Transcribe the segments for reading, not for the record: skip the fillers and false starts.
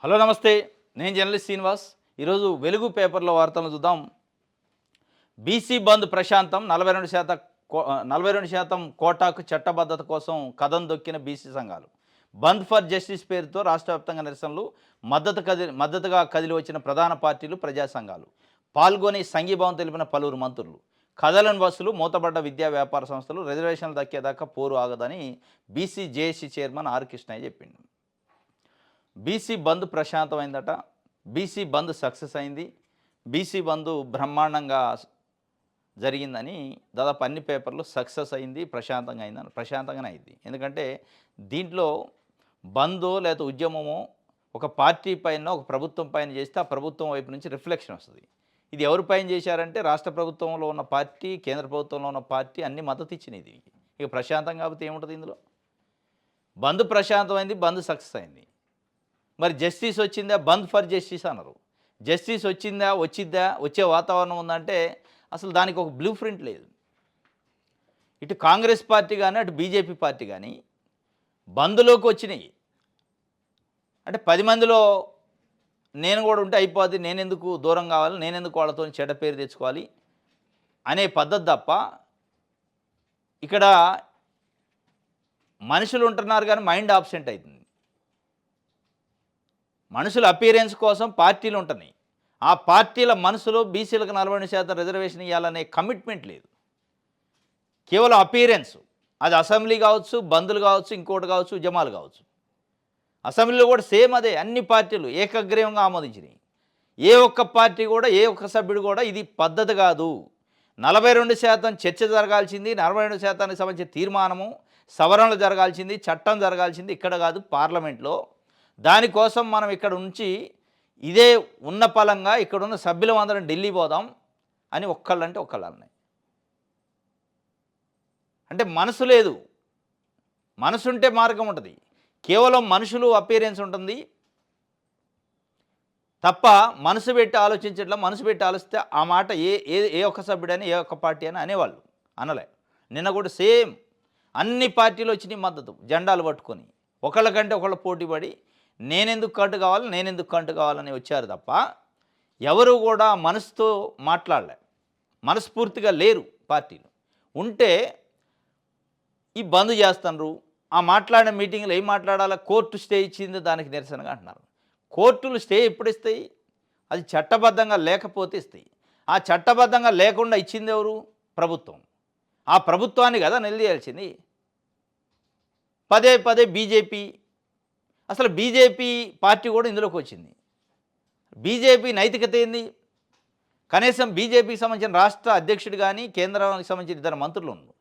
Hello నమస్తే. నేను journalist Srinivas. ఈరోజు వెలుగు పేపర్లో వార్తలను చూద్దాం. బీసీ బంద్ ప్రశాంతం. 42% కోటాకు చట్టబద్ధత కోసం కదం దొక్కిన బీసీ సంఘాలు. బంద్ ఫర్ జస్టిస్ పేరుతో రాష్ట్ర వ్యాప్తంగా నిరసనలు. మద్దతుగా కదిలి వచ్చిన ప్రధాన పార్టీలు, ప్రజా సంఘాలు. పాల్గొని సంఘీభావం తెలిపిన పలువురు మంత్రులు. కదలని బస్సులు, మూతబడ్డ విద్యా వ్యాపార సంస్థలు. రిజర్వేషన్లు దక్కేదాకా పోరు ఆగదని BC JAC chairman R Krishnaiah చెప్పిండు. బీసీ బంద్ ప్రశాంతమైందట. బీసీ బంద్ సక్సెస్ అయింది. బీసీ బంద్ బ్రహ్మాండంగా జరిగిందని దాదాపు అన్ని పేపర్లు సక్సెస్ అయింది, ప్రశాంతంగా అయిందని. ప్రశాంతంగానే అయింది. ఎందుకంటే దీంట్లో బందో లేదా ఉద్యమమో ఒక పార్టీ పైన, ఒక ప్రభుత్వం పైన చేస్తే ఆ ప్రభుత్వం వైపు నుంచి రిఫ్లెక్షన్ వస్తుంది. ఇది ఎవరి పైన చేశారంటే రాష్ట్ర ప్రభుత్వంలో ఉన్న పార్టీ, కేంద్ర ప్రభుత్వంలో ఉన్న పార్టీ అన్ని మద్దతు ఇచ్చినాయి దీనికి. ఇక ప్రశాంతం కాబట్టి ఏముంటుంది ఇందులో? బంద్ ప్రశాంతమైంది, బంద్ సక్సెస్ అయింది. మరి జస్టిస్ వచ్చిందా? బంద్ ఫర్ జస్టిస్ అన్నారు. జస్టిస్ వచ్చిందా, వచ్చే వాతావరణం ఉందంటే అసలు దానికి ఒక బ్లూ ప్రింట్ లేదు. ఇటు కాంగ్రెస్ పార్టీ కానీ, అటు బీజేపీ పార్టీ కానీ బంద్లోకి వచ్చినాయి. అంటే 10 మందిలో నేను కూడా ఉంటే అయిపోద్ది, నేనెందుకు దూరం కావాలి, నేనెందుకు వాళ్ళతో చెడ్డ పేరు తెచ్చుకోవాలి అనే పద్ధతి తప్ప ఇక్కడ మనుషులు ఉంటున్నారు కానీ మైండ్ ఆబ్సెంట్ అవుతుంది. మనుషుల అపీరెన్స్ కోసం పార్టీలు ఉంటున్నాయి. ఆ పార్టీల మనసులో బీసీలకు 42% రిజర్వేషన్ ఇవ్వాలనే కమిట్మెంట్ లేదు. కేవలం అపీరెన్స్. అది అసెంబ్లీ కావచ్చు, బంద్లు కావచ్చు, ఇంకోటి కావచ్చు, ఉద్యమాలు కావచ్చు. అసెంబ్లీలో కూడా సేమ్ అదే. అన్ని పార్టీలు ఏకగ్రీవంగా ఆమోదించినాయి. ఏ ఒక్క పార్టీ కూడా, ఏ ఒక్క సభ్యుడు కూడా ఇది పద్ధతి కాదు, 42% చర్చ జరగాల్సింది, 42%కి సంబంధించిన తీర్మానము, సవరణలు జరగాల్సింది, చట్టం జరగాల్సింది ఇక్కడ కాదు, పార్లమెంట్లో. దానికోసం మనం ఇక్కడ నుంచి ఇదే ఉన్న పలంగా ఇక్కడున్న సభ్యులం అందరం ఢిల్లీ పోదాం అని ఒక్కళ్ళంటే ఒక్కళ్ళు అన్నాయి. అంటే మనసు లేదు. మనసు ఉంటే మార్గం ఉంటుంది. కేవలం మనుషులు అపీరెన్స్ ఉంటుంది తప్ప మనసు పెట్టి ఆలోచించట్లా. మనసు పెట్టి ఆలోచిస్తే ఆ మాట ఏ ఒక్క సభ్యుడని, ఏ ఒక్క పార్టీ అని అనేవాళ్ళు. అనలే. నిన్న కూడా సేమ్ అన్ని పార్టీలు వచ్చినాయి మద్దతు, జెండాలు పట్టుకొని. ఒకళ్ళకంటే ఒకళ్ళు పోటీ పడి నేనెందుకు కంటు కావాలని వచ్చారు తప్ప ఎవరు కూడా మనసుతో మాట్లాడలే. మనస్ఫూర్తిగా లేరు పార్టీలు. ఉంటే ఈ బంద్ చేస్తున్నారు. ఆ మాట్లాడిన మీటింగ్లో ఏం మాట్లాడాలా? కోర్టు స్టే ఇచ్చింది, దానికి నిరసనగా అంటున్నారు. కోర్టులు స్టే ఎప్పుడు ఇస్తాయి? అది చట్టబద్ధంగా లేకపోతే ఇస్తాయి. ఆ చట్టబద్ధంగా లేకుండా ఇచ్చింది ఎవరు? ప్రభుత్వం. ఆ ప్రభుత్వాన్ని కదా నిలదీయాల్సింది. పదే బీజేపీ, అసలు బీజేపీ పార్టీ కూడా ఇందులోకి వచ్చింది. బీజేపీ నైతికత ఏంది? కనీసం బీజేపీకి సంబంధించిన రాష్ట్ర అధ్యక్షుడు కానీ, కేంద్రానికి సంబంధించిన ఇద్దరు మంత్రులు ఉన్నారు.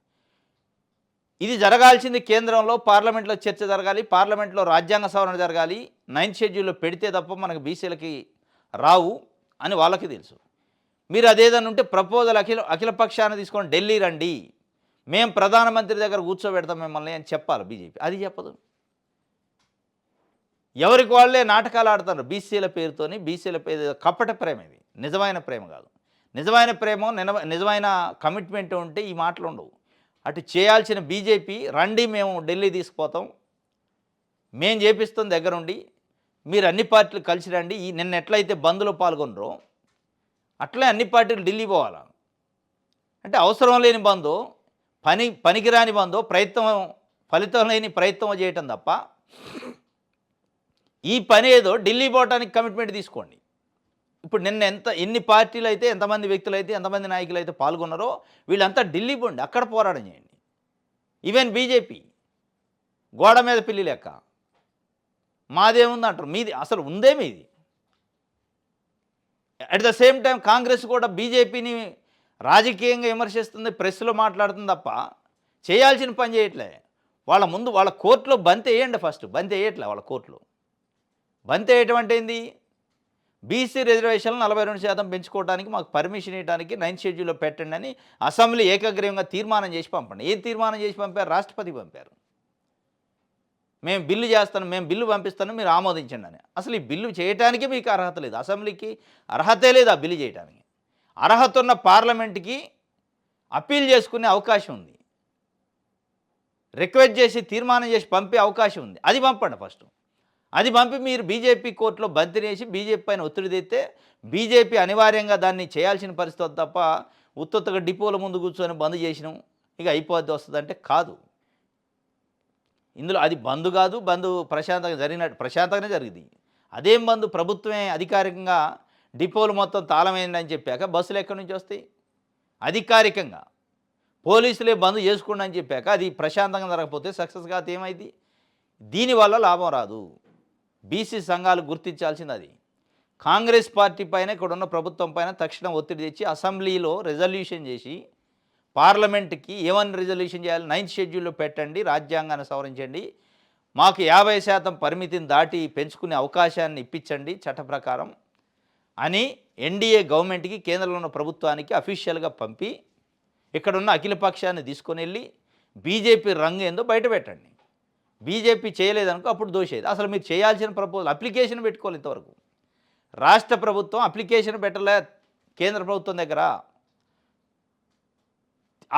ఇది జరగాల్సింది కేంద్రంలో, పార్లమెంట్లో చర్చ జరగాలి, పార్లమెంట్లో రాజ్యాంగ సవరణ జరగాలి. 9th షెడ్యూల్లో పెడితే తప్ప మనకు బీసీలకి రావు అని వాళ్ళకి తెలుసు. మీరు అదేదన్నా ఉంటే ప్రపోజల్ అఖిల పక్షాన్ని తీసుకొని ఢిల్లీ రండి, మేము ప్రధానమంత్రి దగ్గర కూర్చోబెడతాం మిమ్మల్ని అని చెప్పాలి బీజేపీ. అది చెప్పదు. ఎవరికి వాళ్ళే నాటకాలు ఆడుతున్నారు బీసీల పేరుతోని. బీసీల పేరు కపట ప్రేమ. ఇది నిజమైన ప్రేమ కాదు. నిజమైన ప్రేమ, నిజమైన కమిట్మెంట్ ఉంటే ఈ మాటలు ఉండవు. అటు చేయాల్సిన బీజేపీ రండి, మేము ఢిల్లీ తీసుకుపోతాం, మేము చేపిస్తాం దగ్గరుండి, మీరు అన్ని పార్టీలు కలిసి రండి. నిన్న ఎట్లయితే బంద్లో పాల్గొనరో అట్లే అన్ని పార్టీలు ఢిల్లీ పోవాలా. అంటే అవసరం లేని బందో, పనికిరాని బందో, ఫలితం లేని ప్రయత్నం చేయటం తప్ప ఈ పని ఏదో ఢిల్లీ పోవటానికి కమిట్మెంట్ తీసుకోండి. ఇప్పుడు నిన్న ఎన్ని పార్టీలు అయితే, ఎంతమంది వ్యక్తులు అయితే, ఎంతమంది నాయకులు అయితే పాల్గొన్నారో వీళ్ళంతా ఢిల్లీ పోండి, అక్కడ పోరాటం చేయండి. ఈవెన్ బీజేపీ గోడ మీద పిల్లి లెక్క మాదేముంది అంటారు. మీది అసలు ఉందే మీది. At the same time Congress కూడా బీజేపీని రాజకీయంగా విమర్శిస్తుంది, ప్రెస్లో మాట్లాడుతుంది తప్ప చేయాల్సిన పని చేయట్లే. వాళ్ళ కోర్టులో బంతి వేయండి. ఫస్ట్ బంతి వేయట్లే వాళ్ళ కోర్టులో. బంతి వేయటం అంటే ఏంది? బీసీ రిజర్వేషన్లు 42% పెంచుకోవడానికి మాకు పర్మిషన్ ఇవ్వడానికి 9th షెడ్యూల్లో పెట్టండి అని అసెంబ్లీ ఏకగ్రీవంగా తీర్మానం చేసి పంపండి. ఏం తీర్మానం చేసి పంపారు? రాష్ట్రపతికి పంపారు. మేము బిల్లు చేస్తాను, మేము బిల్లు పంపిస్తాను, మీరు ఆమోదించండి అని. అసలు ఈ బిల్లు చేయటానికి మీకు అర్హత లేదు. అసెంబ్లీకి అర్హతే లేదు ఆ బిల్లు చేయడానికి. అర్హత ఉన్న పార్లమెంట్కి అప్పీల్ చేసుకునే అవకాశం ఉంది, రిక్వెస్ట్ చేసి తీర్మానం చేసి పంపే అవకాశం ఉంది. అది పంపండి ఫస్ట్. అది పంపి మీరు బీజేపీ కోర్టులో బంతినేసి బీజేపీ పైన ఒత్తిడి తెస్తే బీజేపీ అనివార్యంగా దాన్ని చేయాల్సిన పరిస్థితి వస్తుంది తప్ప ఉత్తుత్తగా డిపోల ముందు కూర్చొని బంద్ చేసినాం ఇక అయిపోద్ది వస్తుందంటే కాదు. ఇందులో అది బంద్ కాదు, బంద్ ప్రశాంతంగా జరిగినట్టు ప్రశాంతంగానే జరిగింది. అదేం బంద్ ప్రభుత్వమే అధికారికంగా డిపోలు మొత్తం తాళమైందని చెప్పాక బస్సులు ఎక్కడి నుంచి వస్తాయి? అధికారికంగా పోలీసులే బంద్ చేసుకోండి అని చెప్పాక అది ప్రశాంతంగా జరగకపోతే సక్సెస్ కాదు ఏమైంది? దీనివల్ల లాభం రాదు. బీసీ సంఘాలు గుర్తించాల్సింది అది. కాంగ్రెస్ పార్టీ పైన ఇక్కడున్న ప్రభుత్వం పైన తక్షణం ఒత్తిడి తెచ్చి అసెంబ్లీలో రెజల్యూషన్ చేసి పార్లమెంట్కి ఏమని రెజల్యూషన్ చేయాలి? 9th షెడ్యూల్లో పెట్టండి, రాజ్యాంగాన్ని సవరించండి, మాకు 50% పరిమితిని దాటి పెంచుకునే అవకాశాన్ని ఇప్పించండి చట్ట ప్రకారం అని ఎన్డీఏ గవర్నమెంట్కి కేంద్రంలో ఉన్న ప్రభుత్వానికి అఫీషియల్గా పంపి ఇక్కడున్న అఖిల పక్షాన్ని తీసుకొని వెళ్ళి బీజేపీ రంగు ఏందో బయట పెట్టండి. బీజేపీ చేయలేదనుకో అప్పుడు దోషేది. అసలు మీరు చేయాల్సిన ప్రపోజల్ అప్లికేషన్ పెట్టుకోవాలి. ఇంతవరకు రాష్ట్ర ప్రభుత్వం అప్లికేషన్ పెట్టలే కేంద్ర ప్రభుత్వం దగ్గర.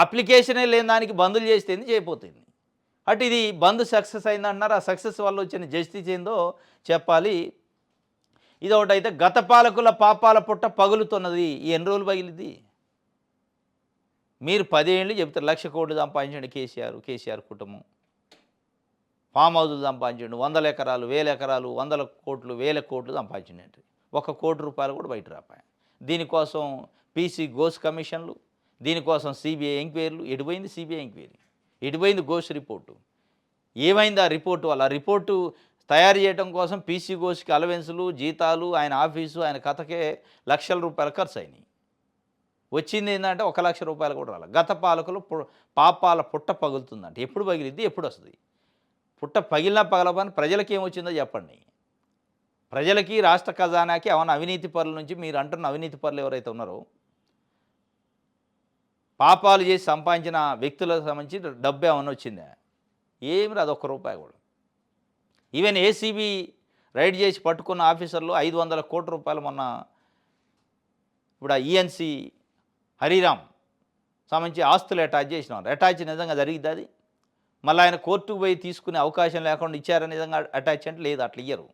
అప్లికేషనే లేని దానికి బందులు చేస్తే చేయపోతుంది. అటు ఇది బంద్ సక్సెస్ అయిందంటున్నారు. ఆ సక్సెస్ వల్ల వచ్చిన జస్టిస్ ఏందో చెప్పాలి. ఇది ఒకటైతే గత పాలకుల పాపాల పుట్ట పగులుతున్నది. ఈ ఎన్ని రోజులు పగిలింది? మీరు 10 ఏళ్ళు చెప్తారు 1,00,000 కోట్లు సంపాదించండి కేసీఆర్ కుటుంబం. ఫామ్ హౌజులు సంపాదించండి, 100 ఎకరాలు 1000 ఎకరాలు 100 కోట్లు 1000 కోట్లు సంపాదించండి. ₹1 కోటి కూడా బయట రాపాయి. దీనికోసం పీసీ ఘోష్ కమిషన్లు, దీనికోసం సిబిఐ ఎంక్వైరీలు. ఎడిపోయింది సిబిఐ ఎంక్వైరీ, ఎడిపోయింది ఘోష్ రిపోర్టు. ఏమైంది ఆ రిపోర్టు వల్ల? రిపోర్టు తయారు చేయడం కోసం పీసీ ఘోష్కి అలవెన్సులు, జీతాలు, ఆయన ఆఫీసు, ఆయన కథకే ₹1,00,000 ఖర్చు అయినాయి. వచ్చింది ఏంటంటే ₹1,00,000 కూడా రాలి. గత పాలకులు పాపాల పుట్ట పగులుతుందంటే ఎప్పుడు పగిలిద్ది, ఎప్పుడు వస్తుంది? పుట్ట పగిలినా పగలపని ప్రజలకి ఏమొచ్చిందో చెప్పండి. ప్రజలకి రాష్ట్ర ఖజానాకి ఏమన్నా అవినీతి పరుల నుంచి మీరు అంటున్న అవినీతి పరులు ఎవరైతే ఉన్నారో పాపాలు చేసి సంపాదించిన వ్యక్తులకు సంబంధించి డబ్బు ఏమన్నా వచ్చిందా? ఏమి రాదు, ₹1 కూడా. ఈవెన్ ఏసీబీ రైడ్ చేసి పట్టుకున్న ఆఫీసర్లు ₹500 కోట్ల మొన్న ఇప్పుడు ఆ ఈఎన్సీ హరిరామ్ సంబంధించి ఆస్తులు అటాచ్ చేసినారు. అటాచ్ నిజంగా జరిగిద్ది అది? మళ్ళీ ఆయన కోర్టుకు పోయి తీసుకునే అవకాశం లేకుండా ఇచ్చారని నిజంగా అటాచ్ అంటే లేదు, అట్లా ఇయ్యరు.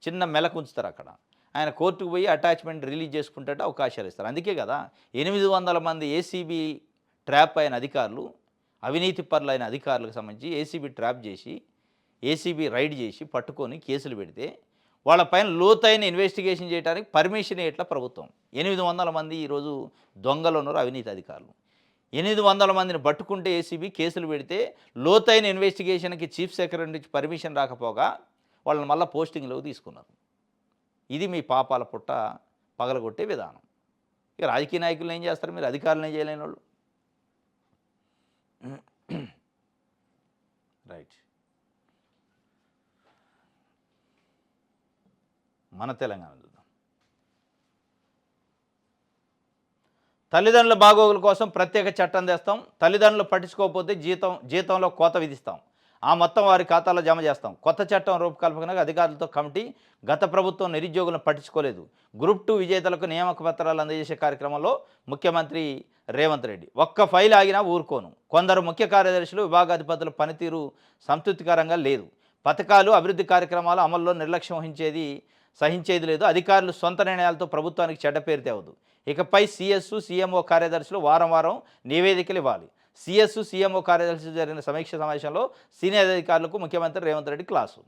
చిన్న మెలకు ఉంచుతారు అక్కడ. ఆయన కోర్టుకు పోయి అటాచ్మెంట్ రిలీజ్ చేసుకుంటే అవకాశాలు ఇస్తారు. అందుకే కదా 800 మంది ఏసీబీ ట్రాప్ అయిన అధికారులు, అవినీతి పరులైన అధికారులకు సంబంధించి ఏసీబీ ట్రాప్ చేసి ఏసీబీ రైడ్ చేసి పట్టుకొని కేసులు పెడితే వాళ్ళపైన లోతైన ఇన్వెస్టిగేషన్ చేయడానికి పర్మిషన్ ఇట్లా ప్రభుత్వం. 800 మంది ఈరోజు దొంగలు ఉన్నారు, అవినీతి అధికారులు. 800 మందిని పట్టుకుంటే ఏసీబీ కేసులు పెడితే లోతైన ఇన్వెస్టిగేషన్కి చీఫ్ సెక్రటరీ నుంచి పర్మిషన్ రాకపోగా వాళ్ళని మళ్ళీ పోస్టింగ్లోకి తీసుకున్నారు. ఇది మీ పాపాల పుట్ట పగలగొట్టే విధానం. ఇక రాజకీయ నాయకులు ఏం చేస్తారు? మీరు అధికారులు ఏం చేయలేని వాళ్ళు. రైట్. మన తెలంగాణ చూద్దాం. తల్లిదండ్రుల బాగోగుల కోసం ప్రత్యేక చట్టం తెస్తాం, తల్లిదండ్రులు పట్టించుకోకపోతే జీతంలో కోత విధిస్తాం, ఆ మొత్తం వారి ఖాతాలో జమ చేస్తాం. కొత్త చట్టం రూపకల్పనకు అధికారులతో కమిటీ. గత ప్రభుత్వం నిరుద్యోగులను పట్టించుకోలేదు. గ్రూప్ 2 విజేతలకు నియామక పత్రాలు అందజేసే కార్యక్రమంలో ముఖ్యమంత్రి రేవంత్ రెడ్డి. ఒక్క ఫైల్ ఆగినా ఊరుకోను. కొందరు ముఖ్య కార్యదర్శులు, విభాగాధిపతుల పనితీరు సంతృప్తికరంగా లేదు. పథకాలు, అభివృద్ధి కార్యక్రమాల అమల్లో నిర్లక్ష్యం సహించేది లేదు. అధికారులు సొంత నిర్ణయాలతో ప్రభుత్వానికి చెడ్డ పేరు తేవద్దు. ఇకపై సీఎస్, సీఎంఓ కార్యదర్శులు వారం నివేదికలు ఇవ్వాలి. సీఎస్, సీఎంఓ కార్యదర్శులు జరిగిన సమీక్ష సమావేశంలో సీనియర్ అధికారులకు ముఖ్యమంత్రి రేవంత్ రెడ్డి క్లాసు.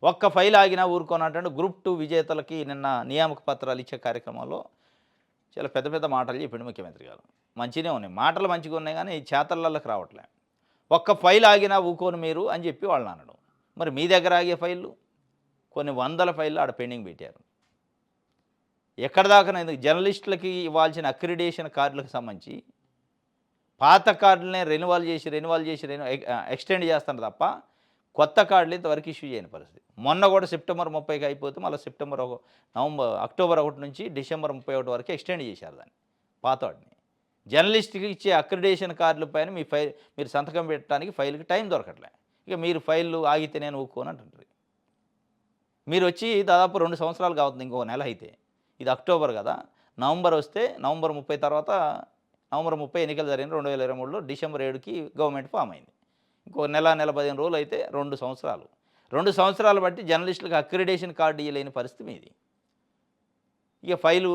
ఒక్క ఫైల్ ఆగినా ఊరుకోనంటే గ్రూప్ 2 విజేతలకి నిన్న నియామక పత్రాలు ఇచ్చే కార్యక్రమంలో చాలా పెద్ద పెద్ద మాటలు చెప్పిండు ముఖ్యమంత్రి గారు. మంచిగానే ఉన్నాయి, మాటలు మంచిగా ఉన్నాయి, కానీ చేతలలోకి రావట్లే. ఒక్క ఫైల్ ఆగినా ఊకోను మీరు అని చెప్పి వాళ్ళని అనడం. మరి మీ దగ్గర ఆగే ఫైళ్ళు కొన్ని 100 ఫైళ్ళు ఆడ పెండింగ్ పెట్టారు. ఎక్కడ దాకా జర్నలిస్టులకి ఇవ్వాల్సిన అక్రిడేషన్ కార్డులకు సంబంధించి పాత కార్డులనే రెన్యువల్ చేసి ఎక్స్టెండ్ చేస్తున్నారు తప్ప కొత్త కార్డులు ఇంతవరకు ఇష్యూ చేయని పరిస్థితి. మొన్న కూడా సెప్టెంబర్ 30కి అయిపోతే మళ్ళీ అక్టోబర్ 1 నుంచి డిసెంబర్ 31 వరకు ఎక్స్టెండ్ చేశారు దాన్ని, పాత వాటిని. జర్నలిస్ట్కి ఇచ్చే అక్రిడేషన్ కార్డుల పైన మీరు సంతకం పెట్టడానికి ఫైల్కి టైం దొరకట్లే. ఇక మీరు ఫైళ్ళు ఆగితే నేను ఊరుకోను అంటుంటారు. మీరు వచ్చి దాదాపు 2 సంవత్సరాలు కావుతుంది, ఇంకో నెల అయితే. ఇది అక్టోబర్ కదా, నవంబర్ వస్తే నవంబర్ 30 తర్వాత నవంబర్ 30 ఎన్నికలు జరిగిన 2023లో డిసెంబర్ 7కి గవర్నమెంట్ ఫామ్ అయింది. ఇంకో నెల 15 రోజులు అయితే 2 సంవత్సరాలు. 2 సంవత్సరాలు బట్టి జర్నలిస్టులకు అక్రిడేషన్ కార్డు ఇయ్యలేని పరిస్థితి మీది. ఇక ఫైలు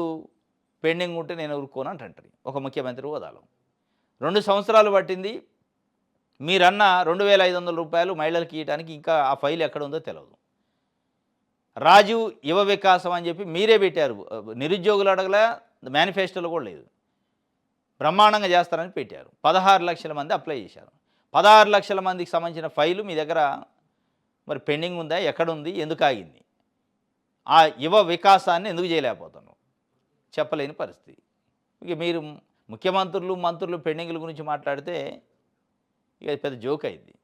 పెండింగ్ ఉంటే నేను ఊరుకోను అంటారు ఒక ముఖ్యమంత్రి హోదాలో. 2 సంవత్సరాలు పట్టింది. మీరన్న రూ. 2,500 మహిళలకు ఇవ్వడానికి ఇంకా ఆ ఫైల్ ఎక్కడ ఉందో తెలియదు. రాజీవ్ యువ వికాసం అని చెప్పి మీరే పెట్టారు. నిరుద్యోగులు అడగలే, మేనిఫెస్టోలో కూడా లేదు. బ్రహ్మాండంగా చేస్తారని పెట్టారు. 16 లక్షల మంది అప్లై చేశారు. 16 లక్షల మందికి సంబంధించిన ఫైలు మీ దగ్గర మరి పెండింగ్ ఉందా? ఎక్కడుంది? ఎందుకు ఆగింది? ఆ యువ వికాసాన్ని ఎందుకు చేయలేకపోతున్నాం? చెప్పలేని పరిస్థితి. ఇక మీరు ముఖ్యమంత్రులు, మంత్రులు పెండింగ్ల గురించి మాట్లాడితే ఇక పెద్ద జోక్ అయింది.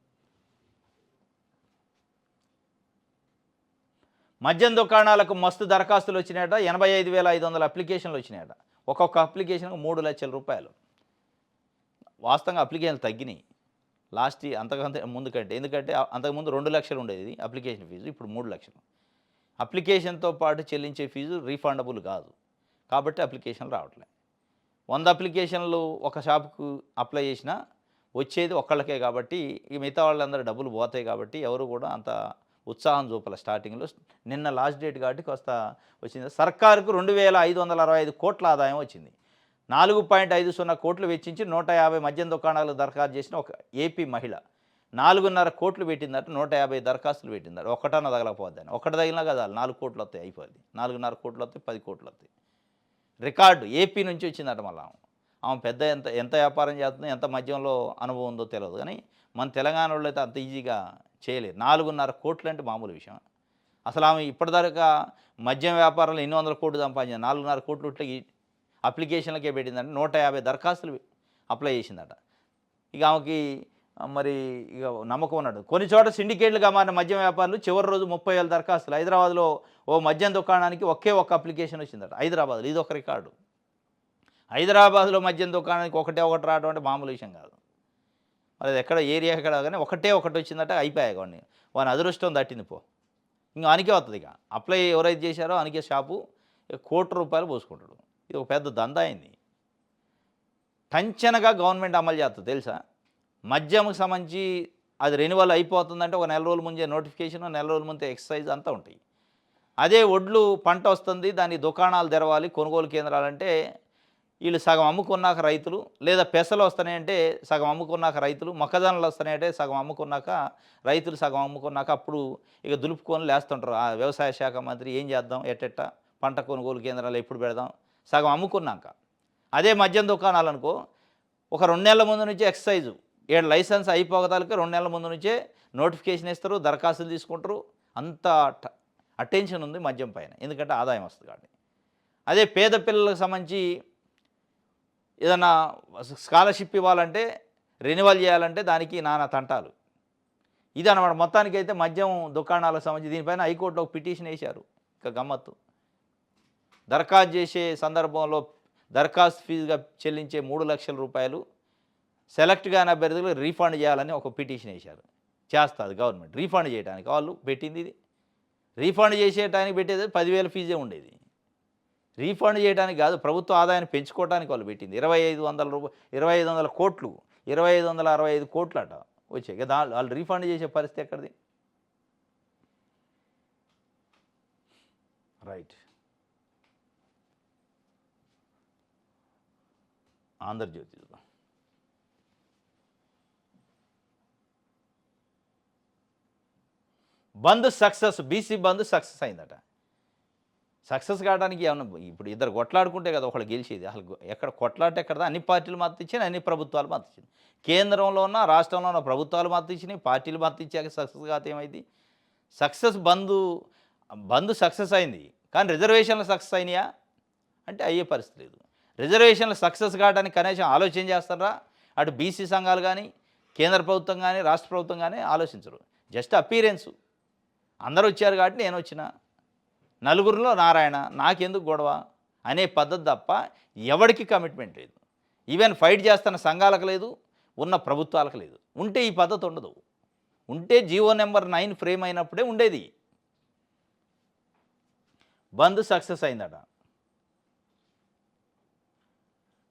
మద్యం దుకాణాలకు మస్తు దరఖాస్తులు వచ్చినాయట. 85,500 అప్లికేషన్లు వచ్చినాయట. ఒక్కొక్క అప్లికేషన్కు 3 లక్షల రూపాయలు. వాస్తవంగా అప్లికేషన్లు తగ్గినాయి అంతకంటే ముందు కంటే. ఎందుకంటే అంతకుముందు 2 లక్షలు ఉండేది అప్లికేషన్ ఫీజు, ఇప్పుడు 3 లక్షలు. అప్లికేషన్తో పాటు చెల్లించే ఫీజు రీఫండబుల్ కాదు కాబట్టి అప్లికేషన్లు రావట్లే. 100 అప్లికేషన్లు ఒక షాపుకు అప్లై చేసినా వచ్చేది ఒక్కళ్ళకే కాబట్టి ఈ మిగతా వాళ్ళందరూ డబ్బులు పోతాయి కాబట్టి ఎవరు కూడా అంత ఉత్సాహం చూపాలి. స్టార్టింగ్లో నిన్న లాస్ట్ డేట్ కాబట్టి కాస్త వచ్చింది. సర్కారుకు 2,565 కోట్ల ఆదాయం వచ్చింది. 4.50 కోట్లు వెచ్చించి 150 మద్యం దుకాణాలు దరఖాస్తు చేసిన ఒక ఏపీ మహిళ 4.5 కోట్లు పెట్టిందట. 150 దరఖాస్తులు పెట్టిందట. ఒక్కటన్నా తగలకపోద్దని. ఒక్కటి తగిలినా కదా 4 కోట్లు వస్తాయి, అయిపోద్ది. 4.5 కోట్లు వస్తాయి, 10 కోట్లు వస్తాయి. రికార్డు ఏపీ నుంచి వచ్చిందట. మళ్ళీ ఆమె పెద్ద ఎంత వ్యాపారం చేస్తుందో, ఎంత మద్యంలో అనుభవం ఉందో తెలియదు. కానీ మన తెలంగాణ వాళ్ళు అయితే అంత ఈజీగా చేయలేరు. 4.5 కోట్లు అంటే మామూలు విషయం. అసలు ఆమె ఇప్పటిదాకా మద్యం వ్యాపారంలో ఎన్ని వందల కోట్లు సంపాదించింది. 4.5 కోట్లు ఇట్లా అప్లికేషన్లకే పెట్టిందంటే 150 దరఖాస్తులు అప్లై చేసిందట. ఇక ఆమెకి మరి ఇక నమ్మకం ఉన్నాడు. కొన్ని చోట సిండికేట్లుగా మారిన మద్యం వ్యాపారులు చివరి రోజు 30,000 దరఖాస్తులు. హైదరాబాద్లో ఓ మద్యం దుకాణానికి ఒకే ఒక్క అప్లికేషన్ వచ్చిందట. హైదరాబాద్లో ఇది ఒక రికార్డు. హైదరాబాద్లో మద్యం దుకాణానికి ఒకటి రావడం అంటే మామూలు విషయం కాదు. అది ఎక్కడ ఏరియా ఎక్కడ కానీ ఒకటి వచ్చిందట. అయిపోయాయి వాని అదృష్టం తట్టింది పో. ఇంకా అనికే వస్తుంది. ఇక అప్లై ఎవరైతే చేశారో అనికే షాపు ₹1,00,00,000 పోసుకుంటాడు. ఇది ఒక పెద్ద దందా అయింది. టంచనగా గవర్నమెంట్ అమలు చేస్తుంది తెలుసా. మద్యంకి సంబంధించి అది రెన్యువల్ అయిపోతుందంటే ఒక నెల రోజుల ముందే నోటిఫికేషన్, నెల రోజుల ముందే ఎక్సర్సైజ్ అంతా ఉంటాయి. అదే ఒడ్లు పంట వస్తుంది, దాని దుకాణాలు తెరవాలి, కొనుగోలు కేంద్రాలంటే వీళ్ళు సగం అమ్ముకున్నాక రైతులు, లేదా పెసలు వస్తున్నాయంటే సగం అమ్ముకున్నాక రైతులు, మొక్కజొన్నలు వస్తున్నాయంటే సగం అమ్ముకున్నాక రైతులు, సగం అమ్ముకున్నాక అప్పుడు ఇక దులుపుకొని లేస్తుంటారు. ఆ వ్యవసాయ శాఖ మంత్రి ఏం చేద్దాం, ఎట్టెట్ట పంట కొనుగోలు కేంద్రాలు ఎప్పుడు పెడదాం, సగం అమ్ముకున్నాక. అదే మద్యం దుకాణాలు అనుకో, ఒక 2 నెలల ముందు నుంచే ఎక్సైజు, లైసెన్స్ అయిపోగదాలకి 2 నెలల ముందు నుంచే నోటిఫికేషన్ ఇస్తారు, దరఖాస్తులు తీసుకుంటారు. అంత అటెన్షన్ ఉంది మద్యం పైన, ఎందుకంటే ఆదాయం వస్తుంది కాబట్టి. అదే పేద పిల్లలకు సంబంధించి ఏదన్నా స్కాలర్షిప్ ఇవ్వాలంటే, రెన్యువల్ చేయాలంటే దానికి నానా తంటాలు. ఇది అన్నమాట. మొత్తానికైతే మద్యం దుకాణాలకు సంబంధించి దీనిపైన హైకోర్టులో ఒక పిటిషన్ వేశారు. ఇక గమ్మత్తు, దరఖాస్తు చేసే సందర్భంలో దరఖాస్తు ఫీజుగా చెల్లించే ₹3 లక్షల సెలెక్ట్ కాని అభ్యర్థులు రీఫండ్ చేయాలని ఒక పిటిషన్ వేశారు. చేస్తుంది గవర్నమెంట్ రీఫండ్ చేయడానికి. వాళ్ళు పెట్టింది ఇది. రీఫండ్ చేసేటానికి పెట్టేది 10,000 ఫీజే ఉండేది. రీఫండ్ చేయడానికి కాదు, ప్రభుత్వ ఆదాయాన్ని పెంచుకోవడానికి వాళ్ళు పెట్టింది. 2,500 కోట్లు, 2,565 కోట్లు అట వచ్చాయి కదా. వాళ్ళు రీఫండ్ చేసే పరిస్థితి ఎక్కడిది? రైట్. ఆంధ్రజ్యోతి చూద్దాం. బంద్ సక్సెస్, బీసీ బంద్ సక్సెస్ అయిందట. సక్సెస్ కావడానికి ఏమన్నా ఇప్పుడు ఇద్దరు కొట్లాడుకుంటే కదా ఒకళ్ళు గెలిచేది. అసలు ఎక్కడ కొట్లాట ఎక్కడదా? అన్ని పార్టీలు మద్దతు ఇచ్చినాయి, అన్ని ప్రభుత్వాలు మద్దతు ఇచ్చినాయి. కేంద్రంలో ఉన్న, రాష్ట్రంలో ఉన్న ప్రభుత్వాలు మద్దతు ఇచ్చినాయి, పార్టీలు మద్దతు ఇచ్చాక సక్సెస్ కాదు ఏమైంది? సక్సెస్ బంద్ సక్సెస్ అయింది, కానీ రిజర్వేషన్లు సక్సెస్ అయినాయా అంటే అయ్యే పరిస్థితి లేదు. రిజర్వేషన్లు సక్సెస్ కావడానికి కనీసం ఆలోచన చేస్తారా? అటు బీసీ సంఘాలు కానీ, కేంద్ర ప్రభుత్వం కానీ, రాష్ట్ర ప్రభుత్వం కానీ ఆలోచించరు. జస్ట్ అపీరెన్సు. అందరూ వచ్చారు కాబట్టి నేను వచ్చిన, నలుగురిలో నారాయణ, నాకెందుకు గొడవ అనే పద్ధతి తప్ప ఎవరికి కమిట్మెంట్ లేదు. ఈవెన్ ఫైట్ చేస్తున్న సంఘాలకు లేదు, ఉన్న ప్రభుత్వాలకు లేదు. ఉంటే ఈ పద్ధతి ఉండదు. ఉంటే జీవో నెంబర్ 9 ఫ్రేమ్ అయినప్పుడే ఉండేది. బంద్ సక్సెస్ అయిందట.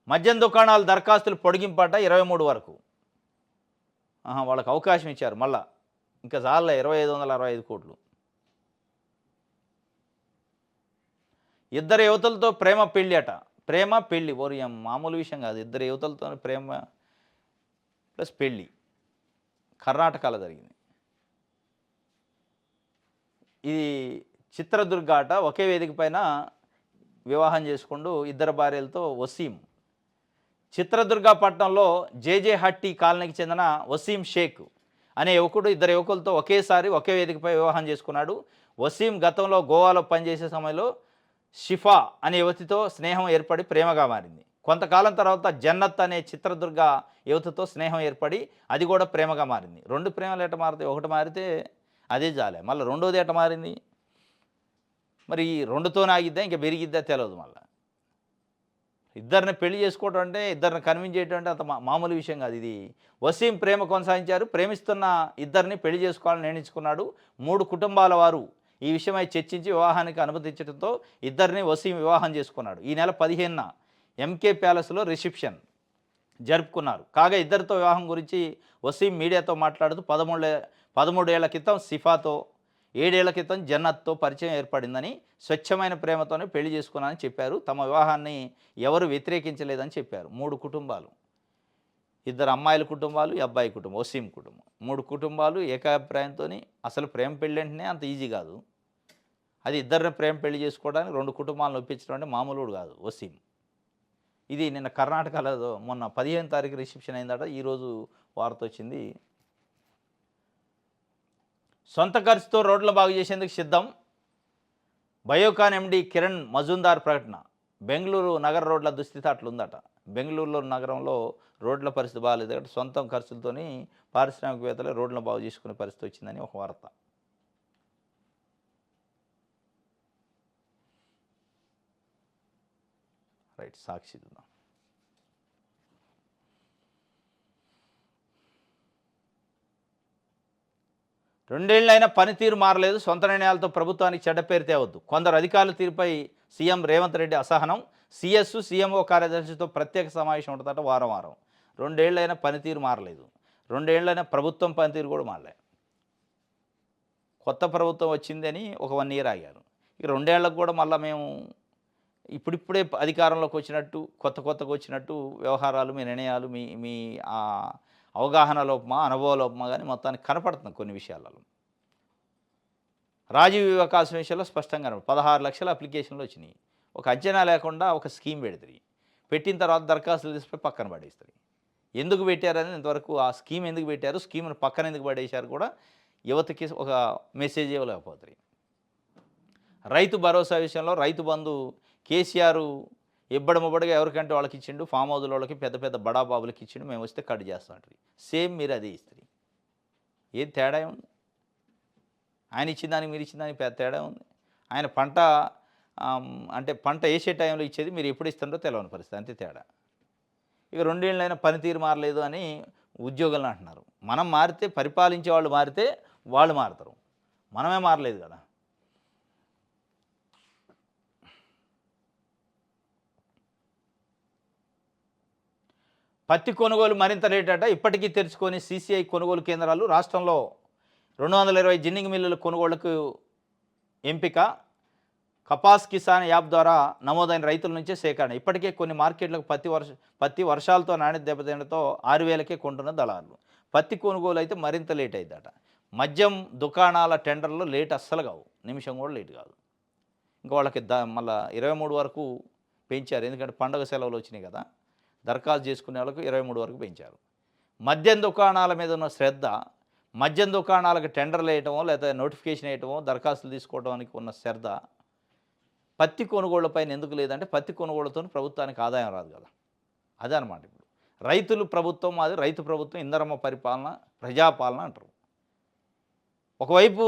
మద్యం దుకాణాల దరఖాస్తులు పొడిగింపట 23 వరకు. వాళ్ళకి అవకాశం ఇచ్చారు. మళ్ళా ఇంకా చాలే 2565 కోట్లు. ఇద్దరు యువతులతో ప్రేమ పెళ్ళి అట. ప్రేమ పెళ్ళి మామూలు విషయం కాదు. ఇద్దరు యువతులతో ప్రేమ ప్లస్ పెళ్ళి కర్ణాటకలో జరిగింది. ఇది చిత్రదుర్గ అట. ఒకే వేదిక పైన వివాహం చేసుకుంటూ ఇద్దరు భార్యలతో వసీం. చిత్రదుర్గ పట్టణంలో జేజే హట్టి కాలనీకి చెందిన వసీం షేక్ అనే యువకుడు ఇద్దరు యువకులతో ఒకేసారి ఒకే వేదికపై వివాహం చేసుకున్నాడు. వసీం గతంలో గోవాలో పనిచేసే సమయంలో షిఫా అనే యువతితో స్నేహం ఏర్పడి ప్రేమగా మారింది. కొంతకాలం తర్వాత జన్నత్ అనే చిత్రదుర్గ యువతితో స్నేహం ఏర్పడి అది కూడా ప్రేమగా మారింది. రెండు ప్రేమలు ఎట మారుతాయి? ఒకటి మారితే అదే జాలే, మళ్ళీ రెండోది ఎట మారింది? మరి ఈ రెండుతోనే ఆగిద్దా ఇంకా పెరిగిద్దా తెలియదు. మళ్ళీ ఇద్దరిని పెళ్లి చేసుకోవడం అంటే, ఇద్దరిని కన్విన్స్ చేయడం అంటే అంత మామూలు విషయం కాదు. ఇది వసీం ప్రేమ కొనసాగించారు. ప్రేమిస్తున్న ఇద్దరిని పెళ్లి చేసుకోవాలని నిర్ణయించుకున్నాడు. 3 కుటుంబాల వారు ఈ విషయమై చర్చించి వివాహానికి అనుమతించడంతో ఇద్దరిని వసీం వివాహం చేసుకున్నాడు. ఈ నెల 15న ఎంకే ప్యాలెస్లో రిసెప్షన్ జరుపుకున్నారు. కాగా ఇద్దరితో వివాహం గురించి వసీం మీడియాతో మాట్లాడుతూ 13 ఏళ్ల క్రితం సిఫాతో, 7 ఏళ్ల క్రితం జన్నత్తో పరిచయం ఏర్పడిందని, స్వచ్ఛమైన ప్రేమతోనే పెళ్లి చేసుకున్నానని చెప్పారు. తమ వివాహాన్ని ఎవరు వ్యతిరేకించలేదని చెప్పారు. 3 కుటుంబాలు, ఇద్దరు అమ్మాయిల కుటుంబాలు, ఈ అబ్బాయి కుటుంబం, వసీం కుటుంబం, 3 కుటుంబాలు ఏకాభిప్రాయంతో. అసలు ప్రేమ పెళ్ళి అంటేనే అంత ఈజీ కాదు. అది ఇద్దరిని ప్రేమ పెళ్లి చేసుకోవడానికి 2 కుటుంబాలను ఒప్పించడం అంటే మామూలుడు కాదు. వసీం ఇది నిన్న కర్ణాటకలో మొన్న 15వ తారీఖు రిసెప్షన్ అయిందట. ఈరోజు వార్త వచ్చింది. సొంత ఖర్చుతో రోడ్లు బాగు చేసేందుకు సిద్ధం. బయోకాన్ ఎండీ కిరణ్ మజుందార్ ప్రకటన. బెంగళూరు నగర రోడ్ల దుస్థితి అట్లుందట. బెంగళూరులో నగరంలో రోడ్ల పరిస్థితి బాగాలేదు. కాబట్టి సొంత ఖర్చులతోని పారిశ్రామికవేత్తలు రోడ్లను బాగు చేసుకునే పరిస్థితి వచ్చిందని ఒక వార్త. రైట్, సాక్షి చూద్దాం. రెండేళ్లైనా పనితీరు మారలేదు. సొంత నిర్ణయాలతో ప్రభుత్వానికి చెడ్డ పేరు తేవద్దు. కొందరు అధికారుల తీరుపై సీఎం రేవంత్ రెడ్డి అసహనం. సీఎస్ సీఎంఓ కార్యదర్శితో ప్రత్యేక సమావేశం ఉంటుందట వారం వారం. రెండేళ్లైనా పనితీరు మారలేదు. రెండేళ్లైనా ప్రభుత్వం పనితీరు కూడా మారలేదు. కొత్త ప్రభుత్వం వచ్చిందని ఒక 1 ఇయర్ ఆగారు. ఇక 2 ఏళ్లకు కూడా మళ్ళీ మేము ఇప్పుడిప్పుడే అధికారంలోకి వచ్చినట్టు, కొత్తగా వచ్చినట్టు వ్యవహారాలు, మీ నిర్ణయాలు, మీ మీ అవగాహన లోపమా, అనుభవ లోపమా కానీ మొత్తానికి కనపడుతుంది కొన్ని విషయాలలో. రాజీవ్ వికాస్ విషయంలో స్పష్టంగా 16 లక్షల అప్లికేషన్లు వచ్చినాయి. ఒక అంచనా లేకుండా ఒక స్కీమ్ పెడతారు. పెట్టిన తర్వాత దరఖాస్తులు తీసుకుపోయి పక్కన పడేస్తారు. ఎందుకు పెట్టారని ఇంతవరకు ఆ స్కీమ్ ఎందుకు పెట్టారు, స్కీమ్ను పక్కన ఎందుకు పడేశారు కూడా యువతకి ఒక మెసేజ్ ఇవ్వలేకపోతారు. రైతు భరోసా విషయంలో రైతు బంధు కేసీఆర్ ఇబ్బడముబ్బడిగా ఎవరికంటే వాళ్ళకి ఇచ్చిండు. ఫామ్ హౌస్ల వాళ్ళకి, పెద్ద పెద్ద బడాబాబులకి ఇచ్చిండు. మేము వస్తే కట్ చేస్తామంటారు. సేమ్ మీరు అదే ఇస్తారు. ఏం తేడా ఉంది? ఆయన ఇచ్చిన దానికి మీరు ఇచ్చిన దానికి పెద్ద తేడా ఉంది. ఆయన పంట అంటే పంట వేసే టైంలో ఇచ్చేది మీరు ఎప్పుడు ఇస్తుందో తెలియని పరిస్థితి, అంతే తేడా. ఇక 2 ఏళ్ళైనా పనితీరు మారలేదు అని ఉద్యోగులను అంటున్నారు. మనం మారితే, పరిపాలించే వాళ్ళు మారితే వాళ్ళు మారుతారు. మనమే మారలేదు కదా. పత్తి కొనుగోలు మరింత రేటట. ఇప్పటికీ తెరుచుకొని సీసీఐ కొనుగోలు కేంద్రాలు. రాష్ట్రంలో 220 జిన్నింగ్ మిల్లుల కొనుగోళ్లకు ఎంపిక. కపాస్ కిసాన్ యాప్ ద్వారా నమోదైన రైతుల నుంచే సేకరణ. ఇప్పటికే కొన్ని మార్కెట్లకు పత్తి వర్షాలతో నాణ్యత దెబ్బతినడంతో 6,000కే కొంటున్న దళారులు. పత్తి కొనుగోలు అయితే మరింత లేట్ అయిందట. మద్యం దుకాణాల టెండర్లు లేట్ అస్సలు కావు, నిమిషం కూడా లేట్ కాదు. ఇంకా వాళ్ళకి మళ్ళీ 23 వరకు పెంచారు. ఎందుకంటే పండుగ సెలవులు వచ్చినాయి కదా. దరఖాస్తు చేసుకునే వాళ్ళకు 23 వరకు పెంచారు. మద్యం దుకాణాల మీద ఉన్న శ్రద్ధ, మద్యం దుకాణాలకు టెండర్లు వేయటమో లేదా నోటిఫికేషన్ వేయటమో, దరఖాస్తులు తీసుకోవడానికి ఉన్న శ్రద్ధ పత్తి కొనుగోళ్లపైన ఎందుకు లేదంటే, పత్తి కొనుగోళ్లతో ప్రభుత్వానికి ఆదాయం రాదు కదా. అదే అనమాట. ఇప్పుడు రైతులు ప్రభుత్వం, అది రైతు ప్రభుత్వం, ఇందరమ్మ పరిపాలన, ప్రజాపాలన అంటారు. ఒకవైపు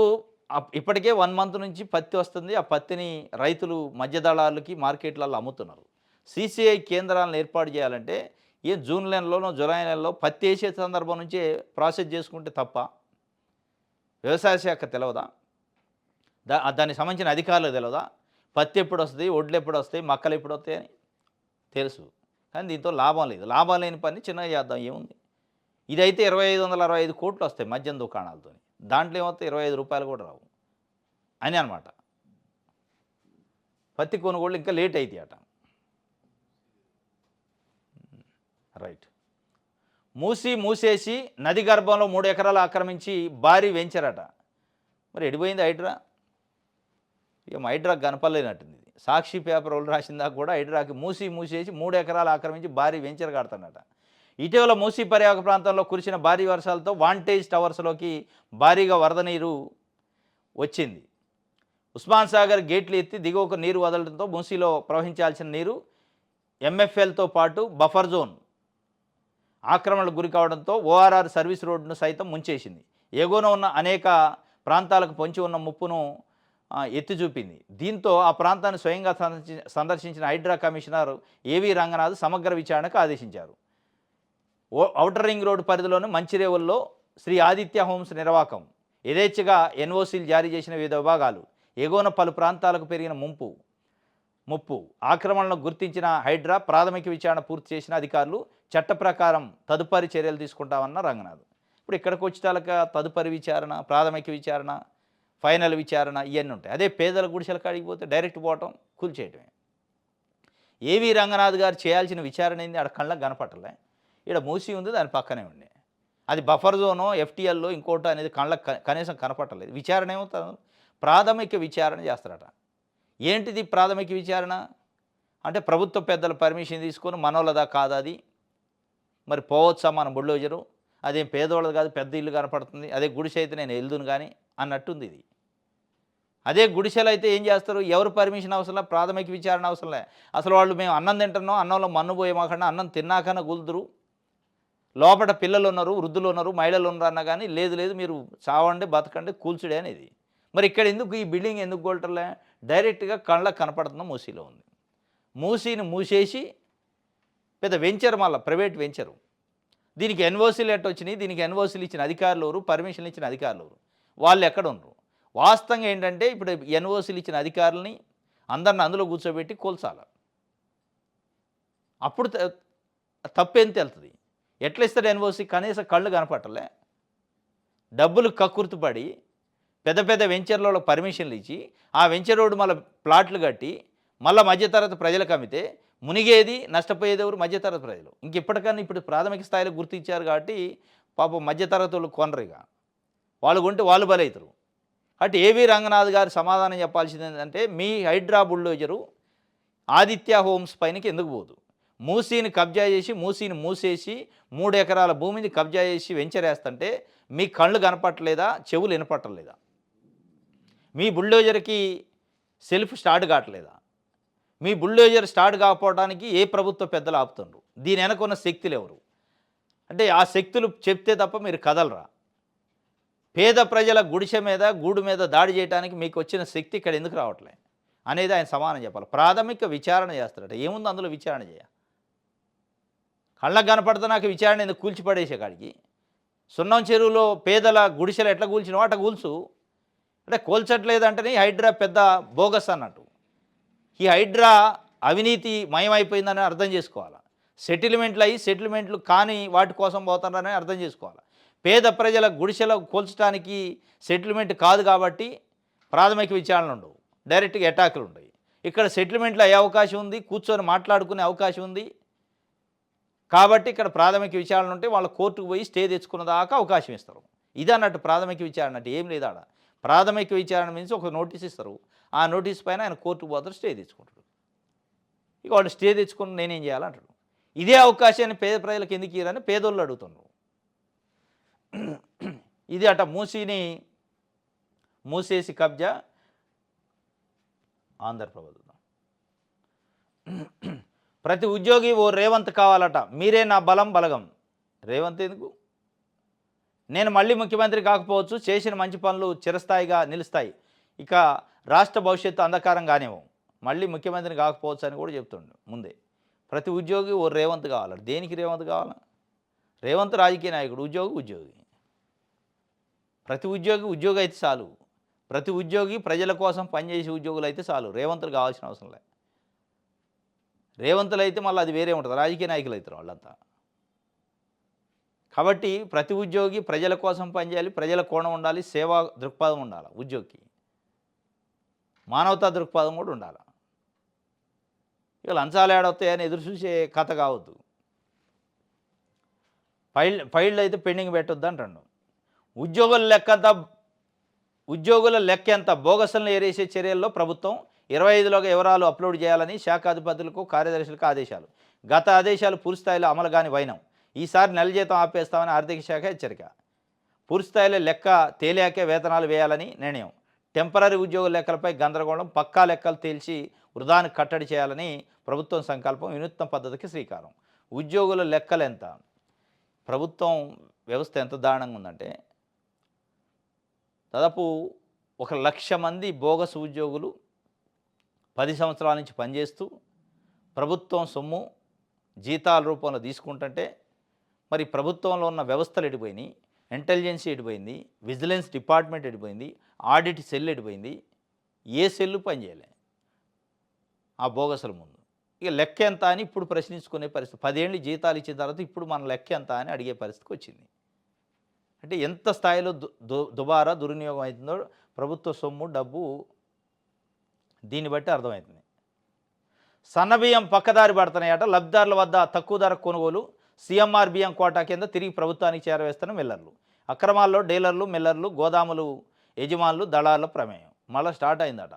ఇప్పటికే 1 మంత్ నుంచి పత్తి వస్తుంది. ఆ పత్తిని రైతులు మధ్యదళాలకి మార్కెట్లలో అమ్ముతున్నారు. సీసీఐ కేంద్రాలను ఏర్పాటు చేయాలంటే జూన్ నెలలోనో జూలై నెలలో పత్తి వేసే సందర్భం నుంచే ప్రాసెస్ చేసుకుంటే తప్ప వ్యవసాయ శాఖ తెలియదా? దానికి సంబంధించిన అధికారులకు తెలియదా? పత్తి ఎప్పుడు వస్తుంది, ఒడ్లు ఎప్పుడు వస్తాయి, మక్కలు ఎప్పుడు వస్తాయి అని తెలుసు. కానీ దీంతో లాభం లేదు. లాభం లేని పని చిన్నగా చేద్దాం ఏముంది. ఇదైతే 2,565 కోట్లు వస్తాయి మద్యం దుకాణాలతో. దాంట్లో ఏమవుతాయి రూ. 25 కూడా రావు అని అనమాట. పత్తి కొనుగోళ్ళు ఇంకా లేట్ అవుతాయి అట. రైట్. మూసేసి నది గర్భంలో 3 ఎకరాలు ఆక్రమించి భారీ వెంచరట. మరి ఎడిపోయింది హైడ్రా? ఇక హైడ్రాకి కనపడలేనట్టుంది. సాక్షి పేపర్ వాళ్ళు రాసిందా కూడా హైడ్రాకి మూసేసి 3 ఎకరాలు ఆక్రమించి భారీ వెంచర్ కడతాడట. ఇటీవల మూసీ పర్యావరణ ప్రాంతంలో కురిసిన భారీ వర్షాలతో వాంటేజ్ టవర్స్లోకి భారీగా వరద నీరు వచ్చింది. ఉస్మాన్ సాగర్ గేట్లు ఎత్తి దిగువకు నీరు వదలడంతో మూసీలో ప్రవహించాల్సిన నీరు ఎంఎఫ్ఎల్తో పాటు బఫర్ జోన్ ఆక్రమణకు గురి కావడంతో ఓఆర్ఆర్ సర్వీస్ రోడ్డును సైతం ముంచేసింది. ఎగువన ఉన్న అనేక ప్రాంతాలకు పొంచి ఉన్న ముప్పును ఎత్తి చూపింది. దీంతో ఆ ప్రాంతాన్ని స్వయంగా సందర్శించిన హైడ్రా కమిషనర్ ఏవి రంగనాథ్ సమగ్ర విచారణకు ఆదేశించారు. ఔటర్ రింగ్ రోడ్డు పరిధిలోని మంచిరేవుల్లో శ్రీ ఆదిత్య హోమ్స్ నిర్వాకం యథేచ్ఛగా ఎన్ఓసీలు జారీ చేసిన వివిధ విభాగాలు ఎగువన పలు ప్రాంతాలకు పెరిగిన ముప్పు ఆక్రమణలను గుర్తించిన హైడ్రా ప్రాథమిక విచారణ పూర్తి చేసిన అధికారులు చట్ట ప్రకారం తదుపరి చర్యలు తీసుకుంటామన్న రంగనాథ్. ఇప్పుడు ఇక్కడికి వచ్చేటాలక తదుపరి విచారణ, ప్రాథమిక విచారణ, ఫైనల్ విచారణ ఇవన్నీ ఉంటాయి. అదే పేదల గుడిసెల కాడికి పోతే డైరెక్ట్ పోవటం, కూల్చేయటమే. ఏవి రంగనాథ్ గారు చేయాల్సిన విచారణ ఏంది? ఆడ కళ్ళకు కనపట్టలే. ఇక్కడ మూసి ఉంది, దాని పక్కనే ఉండే. అది బఫర్ జోనో ఎఫ్టీఎల్లో ఇంకోటో అనేది కళ్ళకు కనీసం కనపట్టలేదు. విచారణ ఏమో ప్రాథమిక విచారణ చేస్తారట. ఏంటిది ప్రాథమిక విచారణ అంటే? ప్రభుత్వ పెద్దల పర్మిషన్ తీసుకొని మనోళ్ళదా కాదా అది, మరి పోవచ్చా మన బుల్డోజరు, అదేం పేదవాళ్ళది కాదు, పెద్ద ఇల్లు కనపడుతుంది, అదే గుడిసె అయితే నేను వెళ్దును కానీ అన్నట్టుంది ఇది. అదే గుడిసెలు అయితే ఏం చేస్తారు? ఎవరు పర్మిషన్ అవసరం, ప్రాథమిక విచారణ అవసరంలే. అసలు వాళ్ళు మేము అన్నం తింటున్నాం, అన్నంలో మన్ను పోయేమాకుండా అన్నం తిన్నాకన్నా గుల్దురు, లోపల పిల్లలు ఉన్నారు, వృద్ధులు ఉన్నారు, మహిళలు ఉన్నారు అన్నా కానీ లేదు మీరు చావండి, బతకండి, కూల్చుడే అనేది. మరి ఇక్కడ ఎందుకు ఈ బిల్డింగ్ ఎందుకు కొల్టలే? డైరెక్ట్గా కళ్ళకు కనపడుతున్న మూసీలో ఉంది. మూసీని మూసేసి పెద్ద వెంచర్, మళ్ళీ ప్రైవేట్ వెంచరు. దీనికి ఎన్ఓసీలు ఎట్ట వచ్చినాయి? దీనికి ఎన్ఓసీలు ఇచ్చిన అధికారులు ఎవరు, పర్మిషన్లు ఇచ్చిన అధికారులు ఎవరు, వాళ్ళు ఎక్కడ ఉన్నారు? వాస్తవంగా ఏంటంటే ఇప్పుడు ఎన్ఓసీలు ఇచ్చిన అధికారులని అందరిని అందులో కూర్చోబెట్టి కూల్చాలి. అప్పుడు తప్పేం తెలుస్తుంది. ఎట్లా ఇస్తాడు ఎన్ఓసీ? కనీసం కళ్ళు కనపట్టలే, డబ్బులు కక్కుర్తుపడి పెద్ద వెంచర్లలో పర్మిషన్లు ఇచ్చి ఆ వెంచర్ రోడ్డు మళ్ళీ ప్లాట్లు కట్టి మళ్ళీ మధ్యతరగతి ప్రజలకు అమ్మితే మునిగేది, నష్టపోయేది ఎవరు? మధ్యతరగతి ప్రజలు. ఇంకెప్పటికన్నా ఇప్పుడు ప్రాథమిక స్థాయిలో గుర్తించారు కాబట్టి పాపం మధ్యతరగతి వాళ్ళు కొనరుగా, వాళ్ళు కొంటే వాళ్ళు బలవుతారు. అటు ఏవి రంగనాథ్ గారు సమాధానం చెప్పాల్సింది ఏంటంటే, మీ హైడ్రా బుల్డోజరు ఆదిత్య హోమ్స్ పైనకి ఎందుకు పోదు? మూసీని కబ్జా చేసి మూసీని మూసేసి 3 ఎకరాల భూమిని కబ్జా చేసి వెంచరేస్తుంటే మీ కళ్ళు కనపట్టలేదా, చెవులు వినపట్టలేదా? మీ బుల్డోజర్కి సెల్ఫ్ స్టార్ట్ కావట్లేదా? మీ బుల్డోజర్ స్టార్ట్ కాకపోవడానికి ఏ ప్రభుత్వ పెద్దలు ఆపుతుండ్రు? దీని వెనకున్న శక్తులు ఎవరు? అంటే ఆ శక్తులు చెప్తే తప్ప మీరు కదలరా. పేద ప్రజల గుడిసె మీద, గూడు మీద దాడి చేయడానికి మీకు వచ్చిన శక్తి ఇక్కడ ఎందుకు రావట్లే అనేది ఆయన సమానం చెప్పాలి. ప్రాథమిక విచారణ చేస్తారట. ఏముంది అందులో విచారణ చేయ? కళ్ళకు కనపడితే నాకు విచారణ ఎందుకు? కూల్చిపడేసే కాడికి సున్నం చెరువులో పేదల గుడిసెలు ఎట్లా కూల్చినావో అట్లా కూల్చు. అంటే కూల్చట్లేదంటేనే హైడ్రా పెద్ద బోగస్ అన్నట్టు. ఈ హైడ్రా అవినీతి మయమైపోయిందని అర్థం చేసుకోవాలి. సెటిల్మెంట్లు కానీ వాటి కోసం పోతున్నారని అర్థం చేసుకోవాలి. పేద ప్రజల గుడిసెల కూల్చడానికి సెటిల్మెంట్ కాదు కాబట్టి ప్రాథమిక విచారణలు ఉండవు, డైరెక్ట్గా అటాకులు ఉంటాయి. ఇక్కడ సెటిల్మెంట్లు అయ్యే అవకాశం ఉంది, కూర్చొని మాట్లాడుకునే అవకాశం ఉంది కాబట్టి ఇక్కడ ప్రాథమిక విచారణలు ఉంటే వాళ్ళ కోర్టుకు పోయి స్టే తెచ్చుకున్న దాకా అవకాశం ఇస్తారు. ఇది అన్నట్టు ప్రాథమిక విచారణ అంటే ఏం లేదు. ఆడ ప్రాథమిక విచారణ మీన్స్ ఒక నోటీస్ ఇస్తారు, ఆ నోటీస్ పైన ఆయన కోర్టుకు పోతారు, స్టే తెచ్చుకుంటాడు. ఇక వాళ్ళు స్టే తెచ్చుకుని నేనేం చేయాలంటాడు. ఇదే అవకాశాన్ని పేద ప్రజలకు ఎందుకు ఇయ్యరని పేదోళ్ళు అడుగుతున్నారు. ఇది అట మూసేసి కబ్జా ఆంధ్రప్రదేశ్. ప్రతి ఉద్యోగి ఓ రేవంత్ కావాలట. మీరే నా బలగం. రేవంత్ ఎందుకు? నేను మళ్ళీ ముఖ్యమంత్రి కాకపోవచ్చు, చేసిన మంచి పనులు చిరస్థాయిగా నిలుస్తాయి, ఇక రాష్ట్ర భవిష్యత్తు అంధకారం కానివ్వం, మళ్ళీ ముఖ్యమంత్రి కాకపోవచ్చు అని కూడా చెప్తుండు ముందే. ప్రతి ఉద్యోగి ఓ రేవంత్ కావాలట. దేనికి రేవంత్ కావాలా? రేవంత్ రాజకీయ నాయకుడు, ఉద్యోగి. ప్రతి ఉద్యోగి అయితే చాలు. ప్రతి ఉద్యోగి ప్రజల కోసం పనిచేసే ఉద్యోగులు అయితే చాలు. రేవంతులు కావాల్సిన అవసరం లేదు. రేవంతులు అయితే మళ్ళీ అది వేరే ఉంటుంది, రాజకీయ నాయకులు అవుతారు వాళ్ళంతా. కాబట్టి ప్రతి ఉద్యోగి ప్రజల కోసం పనిచేయాలి, ప్రజల కోణం ఉండాలి, సేవా దృక్పథం ఉండాలి ఉద్యోగికి. మానవతా దృక్పథం కూడా ఉండాలి. ఇక లంచాలు ఏడొస్తాయని ఎదురు చూసే కథ కావద్దు. ఫైళ్ళు అయితే పెండింగ్ పెట్టొద్దు అంటాడు. ఉద్యోగుల లెక్క ఎంత బోగసులను ఏరేసే చర్యల్లో ప్రభుత్వం 25లోగా వివరాలు అప్లోడ్ చేయాలని శాఖ అధిపతులకు కార్యదర్శులకు ఆదేశాలు. గత ఆదేశాలు పూర్తిస్థాయిలో అమలు కాని వైనం. ఈసారి నెల జీతం ఆపేస్తామని ఆర్థిక శాఖ హెచ్చరిక. పూర్తిస్థాయిలో లెక్క తేలియాకే వేతనాలు వేయాలని నిర్ణయం. టెంపరరీ ఉద్యోగుల లెక్కలపై గందరగోళం, పక్కా లెక్కలు తేల్చి వృధాను కట్టడి చేయాలని ప్రభుత్వం సంకల్పం. వినూత్న పద్ధతికి శ్రీకారం. ఉద్యోగుల లెక్కలు ఎంత? ప్రభుత్వం వ్యవస్థ ఎంత దారుణంగా ఉందంటే దాదాపు 1,00,000 మంది బోగస్ ఉద్యోగులు 10 సంవత్సరాల నుంచి పనిచేస్తూ ప్రభుత్వం సొమ్ము జీతాల రూపంలో తీసుకుంటుంటే మరి ప్రభుత్వంలో ఉన్న వ్యవస్థలు ఎడిపోయినాయి, ఇంటెలిజెన్స్ ఎడిపోయింది, విజిలెన్స్ డిపార్ట్మెంట్ ఎడిపోయింది, ఆడిట్ సెల్ ఎడిపోయింది. ఏ సెల్లు పనిచేయలే ఆ బోగసుల ముందు. ఇక లెక్క ఎంత అని ఇప్పుడు ప్రశ్నించుకునే పరిస్థితి. 10 ఏళ్ళు జీతాలు ఇచ్చిన తర్వాత ఇప్పుడు మన లెక్క ఎంత అని అడిగే పరిస్థితికి వచ్చింది. అంటే ఎంత స్థాయిలో దుబారా దుర్వినియోగం అవుతుందో ప్రభుత్వ సొమ్ము డబ్బు దీన్ని బట్టి అర్థమవుతుంది. సన్నబియ్యం పక్కదారి పడుతున్నాయట. లబ్ధిదారుల వద్ద తక్కువ ధర కొనుగోలు. సీఎంఆర్ బియ్యం కోటా కింద తిరిగి ప్రభుత్వానికి చేరవేస్తున్న మిల్లర్లు. అక్రమాల్లో డీలర్లు, మిల్లర్లు, గోదాములు యజమానులు, దళారుల ప్రమేయం. మళ్ళీ స్టార్ట్ అయిందట.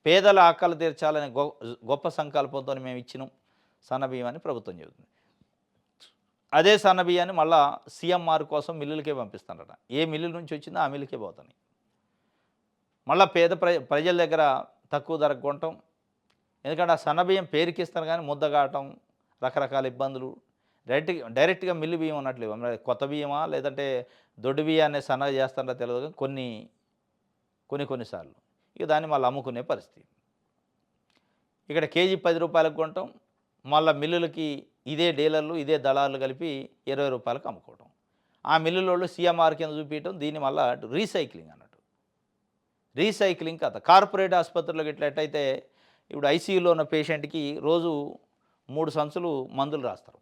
పేదల ఆకలి తీర్చాలని గొప్ప సంకల్పంతో మేము ఇచ్చినాం సన్నబియ్యం అని ప్రభుత్వం చెబుతుంది. అదే సన్నబియ్యాన్ని మళ్ళా సీఎంఆర్ కోసం మిల్లులకే పంపిస్తారట. ఏ మిల్లు నుంచి వచ్చిందో ఆ మిల్లుకే పోతున్నాయి. మళ్ళీ పేద ప్రజల దగ్గర తక్కువ ధరకు కొనటం. ఎందుకంటే ఆ సన్నబియ్యం పేరుకిస్తారు కానీ ముద్దగాటం, రకరకాల ఇబ్బందులు. డైరెక్ట్గా మిల్లు బియ్యం ఉన్నట్లేవు. కొత్త బియ్యమా లేదంటే దొడ్డు బియ్యాన్ని సన్నగా చేస్తారో తెలియదు కానీ కొన్నిసార్లు ఇక దాన్ని మళ్ళీ అమ్ముకునే పరిస్థితి. ఇక్కడ కేజీ 10 రూపాయలకు కొనటం, మళ్ళీ మిల్లులకి ఇదే డీలర్లు, ఇదే దళారులు కలిపి 20 రూపాయలకు అమ్ముకోవటం. ఆ మిల్లులో సీఎంఆర్ కింద చూపించడం. దీన్ని మళ్ళీ రీసైక్లింగ్ అన్నట్టు. రీసైక్లింగ్ కథ. కార్పొరేట్ ఆసుపత్రులకు ఎట్లయితే ఇప్పుడు ఐసీయూలో ఉన్న పేషెంట్కి రోజు 3 సంచులు మందులు రాస్తారు.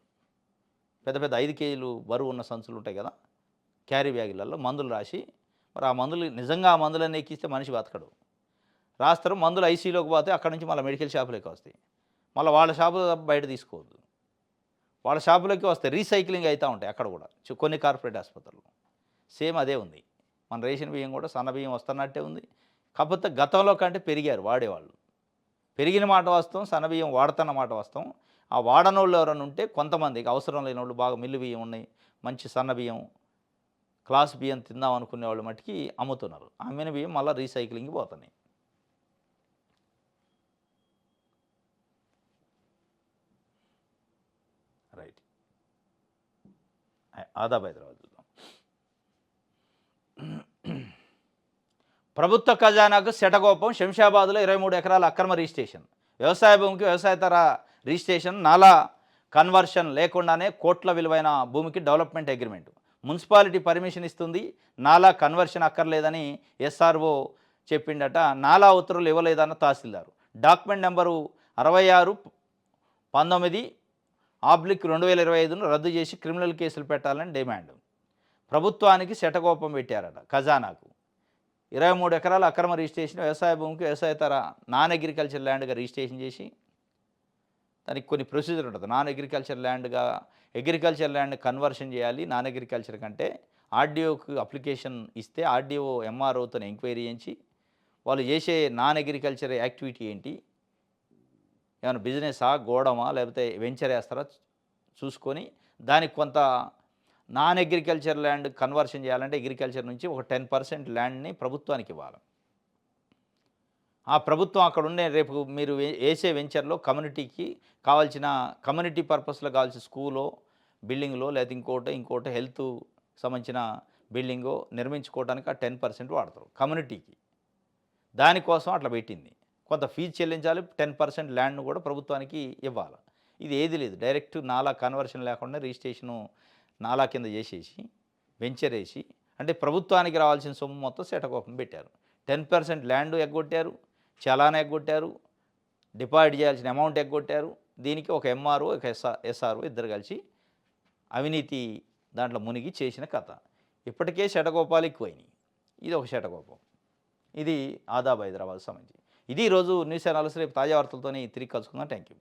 పెద్ద 5 కేజీలు బరువు ఉన్న సంచులు ఉంటాయి కదా, క్యారీ బ్యాగులలో మందులు రాసి, మరి ఆ మందులు నిజంగా ఆ మందులన్నీ ఎక్కిస్తే మనిషి బతకడు. రాస్తారు. మందులు ఐసీయూలోకి పోతే అక్కడ నుంచి మళ్ళీ మెడికల్ షాపులోకి వస్తాయి. మళ్ళీ వాళ్ళ షాపు బయట తీసుకోవద్దు. వాళ్ళ షాపులోకి వస్తే రీసైక్లింగ్ అవుతూ ఉంటాయి అక్కడ కూడా కొన్ని కార్పొరేట్ ఆసుపత్రులు. సేమ్ అదే ఉంది. మన రేషన్ బియ్యం కూడా సన్న బియ్యం వస్తున్నట్టే ఉంది. కాకపోతే గతంలో కంటే పెరిగారు వాడేవాళ్ళు. పెరిగిన మాట వాస్తవం, సన్న బియ్యం వాడుతున్న మాట వాస్తవం. ఆ వాడనోళ్ళు ఎవరైనా ఉంటే కొంతమందికి అవసరం లేని వాళ్ళు, బాగా మిల్లు బియ్యం ఉన్నాయి, మంచి సన్న బియ్యం, క్లాస్ బియ్యం తిందాం అనుకునే వాళ్ళు మట్టుకి అమ్ముతున్నారు. అమ్మిన బియ్యం మళ్ళీ రీసైక్లింగ్కి పోతున్నాయి. రైట్. ఆదాబ్ హైదరాబాద్ చూద్దాం. ప్రభుత్వ ఖజానాకు శటకోపం. శంషాబాద్లో 23 ఎకరాల అక్రమ రిజిస్ట్రేషన్. వ్యవసాయ భూమికి వ్యవసాయతర రిజిస్ట్రేషన్, నాలా కన్వర్షన్ లేకుండానే కోట్ల విలువైన భూమికి డెవలప్మెంట్ అగ్రిమెంట్. మున్సిపాలిటీ పర్మిషన్ ఇస్తుంది, నాలా కన్వర్షన్ అక్కర్లేదని ఎస్ఆర్ఓ చెప్పిండట. నాలా ఉత్తర్వులు ఇవ్వలేదన్న తహసీల్దారు. డాక్యుమెంట్ నెంబరు 66/19/2025ను రద్దు చేసి క్రిమినల్ కేసులు పెట్టాలని డిమాండ్. ప్రభుత్వానికి శటకోపం పెట్టారట. ఖజానాకు 23 ఎకరాల అక్రమ రిజిస్ట్రేషన్. వ్యవసాయ భూమికి వ్యవసాయతర నాన్ అగ్రికల్చర్ ల్యాండ్గా రిజిస్ట్రేషన్ చేసి దానికి కొన్ని ప్రొసీజర్ ఉంటుంది. నాన్ అగ్రికల్చర్ ల్యాండ్గా అగ్రికల్చర్ ల్యాండ్ కన్వర్షన్ చేయాలి. నాన్ అగ్రికల్చర్ కంటే ఆర్డీఓకి అప్లికేషన్ ఇస్తే ఆర్డీఓ ఎంఆర్ఓతో ఎంక్వైరీ చేయించి వాళ్ళు చేసే నాన్ అగ్రికల్చర్ యాక్టివిటీ ఏంటి, ఏమైనా బిజినెసా, గోడమా, లేకపోతే వెంచర్ వేస్తారా చూసుకొని దానికి కొంత నాన్ అగ్రికల్చర్ ల్యాండ్ కన్వర్షన్ చేయాలంటే అగ్రికల్చర్ నుంచి ఒక 10% ల్యాండ్ని ప్రభుత్వానికి ఇవ్వాలి. ఆ ప్రభుత్వం అక్కడ ఉండే రేపు మీరు వేసే వెంచర్లో కమ్యూనిటీకి కావాల్సిన కమ్యూనిటీ పర్పస్లో కావాల్సిన స్కూలో, బిల్డింగ్లో, లేదా ఇంకోటి హెల్త్ సంబంధించిన బిల్డింగో నిర్మించుకోవడానికి ఆ 10% వాడతారు కమ్యూనిటీకి. దానికోసం అట్లా పెట్టింది. కొంత ఫీజు చెల్లించాలి, 10% ల్యాండ్ను కూడా ప్రభుత్వానికి ఇవ్వాలి. ఇది ఏది లేదు, డైరెక్ట్ నాలా కన్వర్షన్ లేకుండా రిజిస్ట్రేషను నాలా కింద చేసేసి వెంచర్ వేసి, అంటే ప్రభుత్వానికి రావాల్సిన సొమ్ము మొత్తం శటకోపం పెట్టారు. 10% ల్యాండ్ ఎగ్గొట్టారు, చలానా ఎగ్గొట్టారు, డిపాజిట్ చేయాల్సిన అమౌంట్ ఎగ్గొట్టారు. దీనికి ఒక ఎంఆర్ఓ, ఒక ఎస్ఆర్ఓ ఇద్దరు కలిసి అవినీతి దాంట్లో మునిగి చేసిన కథ. ఇప్పటికే శటకోపాలు ఎక్కువైనాయి. ఇది ఒక శటకోపం. ఇది ఆదాబ్ హైదరాబాద్ సంబంధించి. ఇది ఈరోజు న్యూస్ అనాలిసిస్. రేపు తాజా వార్తలతోని తిరిగి కలుసుకుందాం. Thank you.